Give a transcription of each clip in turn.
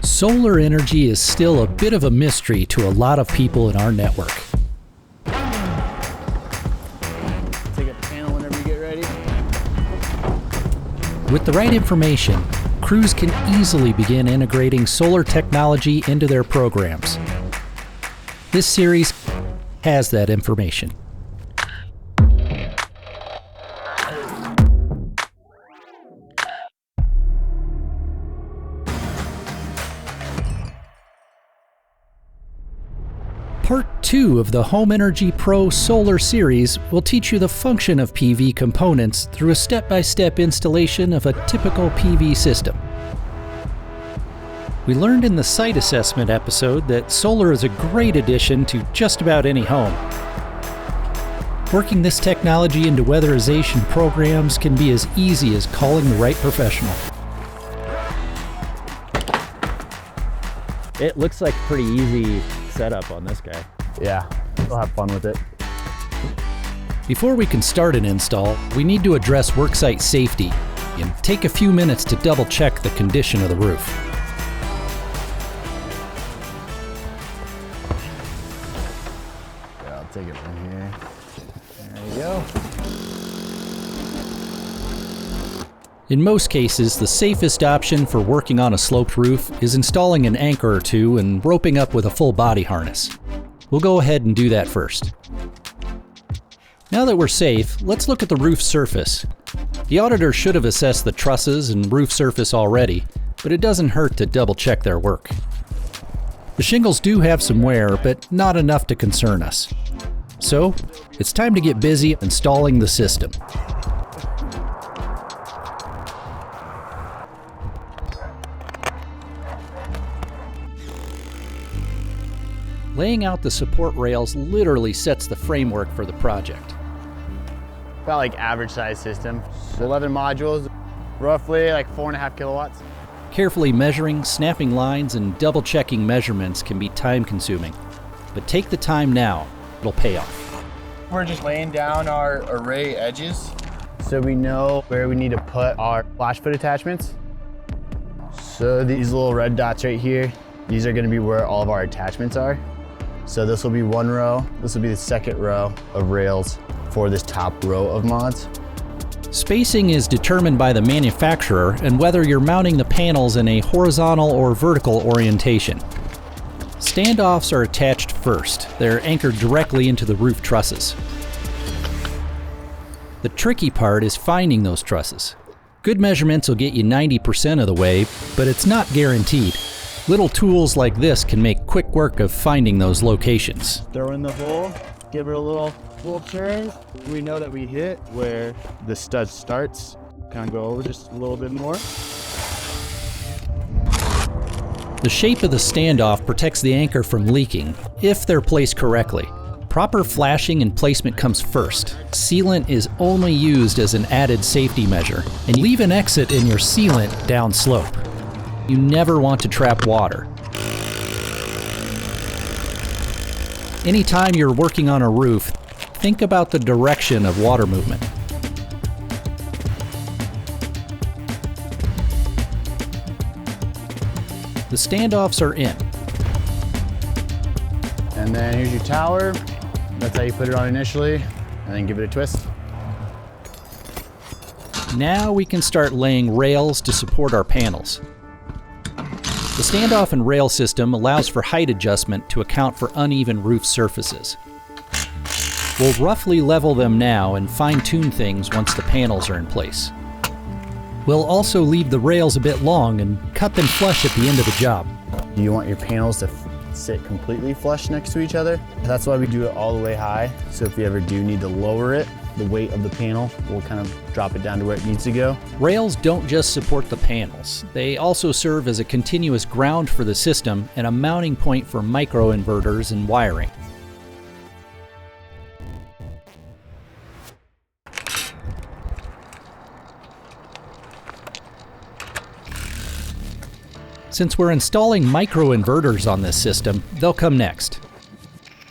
Solar energy is still a bit of a mystery to a lot of people in our network. Take a panel whenever you get ready. With the right information, crews can easily begin integrating solar technology into their programs. This series has that information. Part 2 of the Home Energy Pro Solar series will teach you the function of PV components through a step-by-step installation of a typical PV system. We learned in the site assessment episode that solar is a great addition to just about any home. Working this technology into weatherization programs can be as easy as calling the right professional. It looks like a pretty easy setup on this guy. Yeah, we'll have fun with it. Before we can start an install, we need to address worksite safety and take a few minutes to double check the condition of the roof. Yeah, I'll take it from here. There you go. In most cases, the safest option for working on a sloped roof is installing an anchor or two and roping up with a full body harness. We'll go ahead and do that first. Now that we're safe, let's look at the roof surface. The auditor should have assessed the trusses and roof surface already, but it doesn't hurt to double check their work. The shingles do have some wear, but not enough to concern us. So, it's time to get busy installing the system. Laying out the support rails literally sets the framework for the project. About like average size system. 11 modules, roughly like 4.5 kilowatts. Carefully measuring, snapping lines, and double-checking measurements can be time-consuming. But take the time now, it'll pay off. We're just laying down our array edges. So we know where we need to put our flash foot attachments. So these little red dots right here, these are gonna be where all of our attachments are. So this will be one row, this will be the second row of rails for this top row of mods. Spacing is determined by the manufacturer and whether you're mounting the panels in a horizontal or vertical orientation. Standoffs are attached first. They're anchored directly into the roof trusses. The tricky part is finding those trusses. Good measurements will get you 90% of the way, but it's not guaranteed. Little tools like this can make quick work of finding those locations. Throw in the hole, give it a little turn. We know that we hit where the stud starts. Kind of go over just a little bit more. The shape of the standoff protects the anchor from leaking, if they're placed correctly. Proper flashing and placement comes first. Sealant is only used as an added safety measure, and leave an exit in your sealant downslope. You never want to trap water. Anytime you're working on a roof, think about the direction of water movement. The standoffs are in. And then here's your tower. That's how you put it on initially, and then give it a twist. Now we can start laying rails to support our panels. The standoff and rail system allows for height adjustment to account for uneven roof surfaces. We'll roughly level them now and fine-tune things once the panels are in place. We'll also leave the rails a bit long and cut them flush at the end of the job. You want your panels to sit completely flush next to each other. That's why we do it all the way high. So if you ever do need to lower it, the weight of the panel will kind of drop it down to where it needs to go. Rails don't just support the panels. They also serve as a continuous ground for the system and a mounting point for microinverters and wiring. Since we're installing microinverters on this system, they'll come next.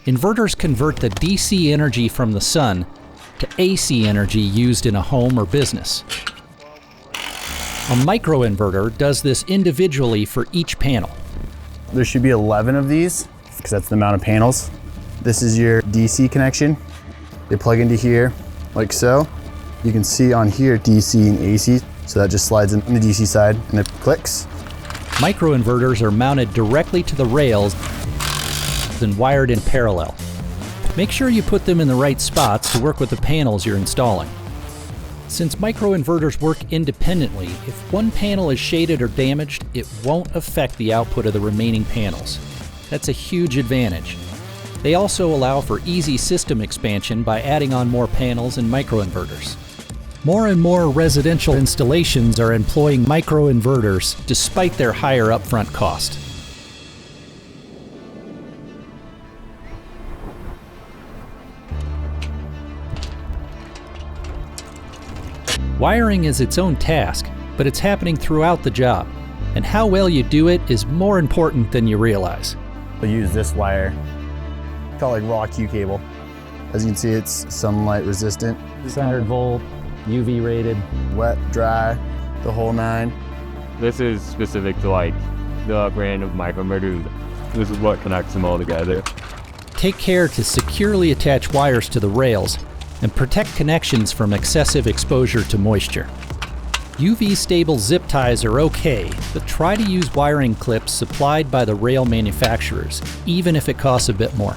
Inverters convert the DC energy from the sun to AC energy used in a home or business. A microinverter does this individually for each panel. There should be 11 of these because that's the amount of panels. This is your DC connection. They plug into here like so. You can see on here DC and AC. So that just slides in on the DC side and it clicks. Microinverters are mounted directly to the rails and wired in parallel. Make sure you put them in the right spots to work with the panels you're installing. Since microinverters work independently, if one panel is shaded or damaged, it won't affect the output of the remaining panels. That's a huge advantage. They also allow for easy system expansion by adding on more panels and microinverters. More and more residential installations are employing microinverters despite their higher upfront cost. Wiring is its own task, but it's happening throughout the job, and how well you do it is more important than you realize. We'll use this wire, called like raw Q cable. As you can see, it's sunlight resistant. 100 volt, UV rated. Wet, dry, the whole nine. This is specific to like the brand of microinverters. This is what connects them all together. Take care to securely attach wires to the rails and protect connections from excessive exposure to moisture. UV-stable zip ties are okay, but try to use wiring clips supplied by the rail manufacturers, even if it costs a bit more.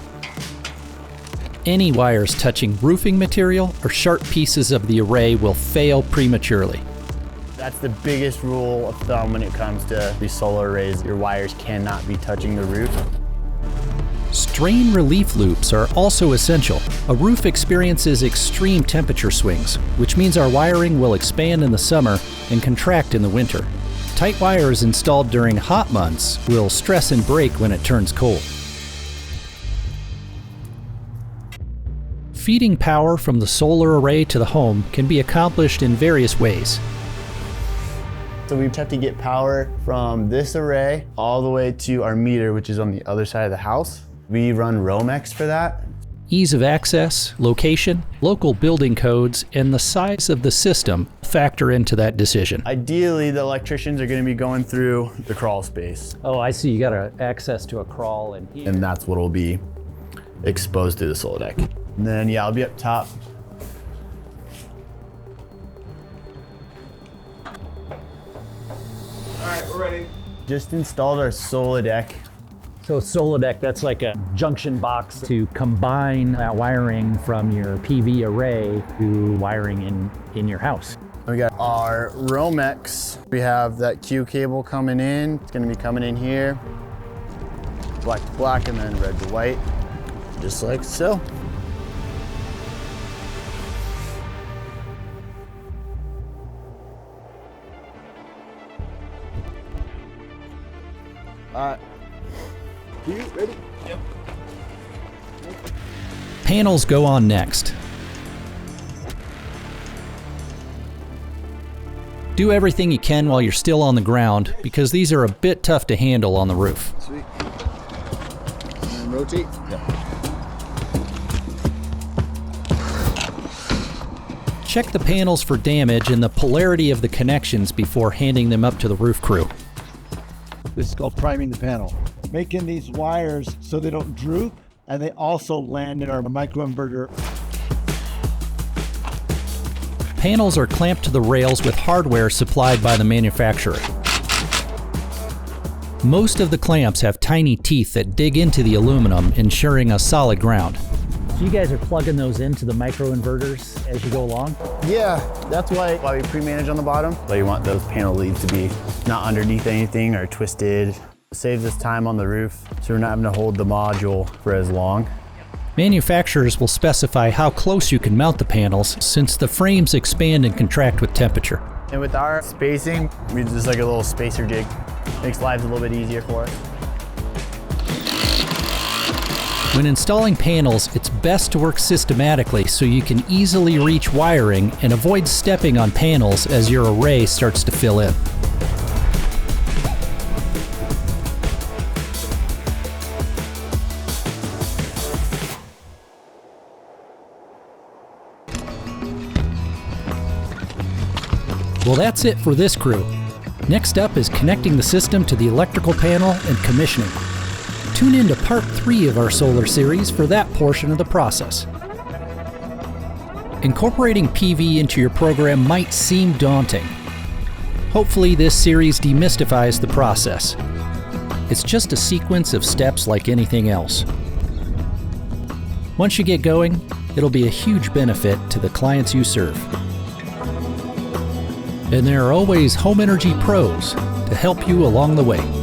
Any wires touching roofing material or sharp pieces of the array will fail prematurely. That's the biggest rule of thumb when it comes to these solar arrays. Your wires cannot be touching the roof. Strain relief loops are also essential. A roof experiences extreme temperature swings, which means our wiring will expand in the summer and contract in the winter. Tight wires installed during hot months will stress and break when it turns cold. Feeding power from the solar array to the home can be accomplished in various ways. So we have to get power from this array all the way to our meter, which is on the other side of the house. We run Romex for that. Ease of access, location, local building codes, and the size of the system factor into that decision. Ideally, the electricians are going to be going through the crawl space. Oh, I see. You got access to a crawl in here. And that's what will be exposed to the solar deck. And then, yeah, I'll be up top. All right, we're ready. Just installed our solar deck. So solar deck, that's like a junction box to combine that wiring from your PV array to wiring in your house. We got our Romex. We have that Q cable coming in. It's gonna be coming in here. Black to black and then red to white, just like so. All right. You ready? Yep. Panels go on next. Do everything you can while you're still on the ground, because these are a bit tough to handle on the roof. Sweet. And rotate. Yep. Check the panels for damage and the polarity of the connections before handing them up to the roof crew. This is called priming the panel. Making these wires so they don't droop, and they also land in our microinverter. Panels are clamped to the rails with hardware supplied by the manufacturer. Most of the clamps have tiny teeth that dig into the aluminum, ensuring a solid ground. So you guys are plugging those into the microinverters as you go along? Yeah, that's why we pre-manage on the bottom. So you want those panel leads to be not underneath anything or twisted. Saves us time on the roof, so we're not having to hold the module for as long. Manufacturers will specify how close you can mount the panels, since the frames expand and contract with temperature. And with our spacing, we just like a little spacer jig. Makes lives a little bit easier for us. When installing panels, it's best to work systematically so you can easily reach wiring and avoid stepping on panels as your array starts to fill in. Well, that's it for this crew. Next up is connecting the system to the electrical panel and commissioning. Tune in to part 3 of our solar series for that portion of the process. Incorporating PV into your program might seem daunting. Hopefully this series demystifies the process. It's just a sequence of steps like anything else. Once you get going, it'll be a huge benefit to the clients you serve. And there are always home energy pros to help you along the way.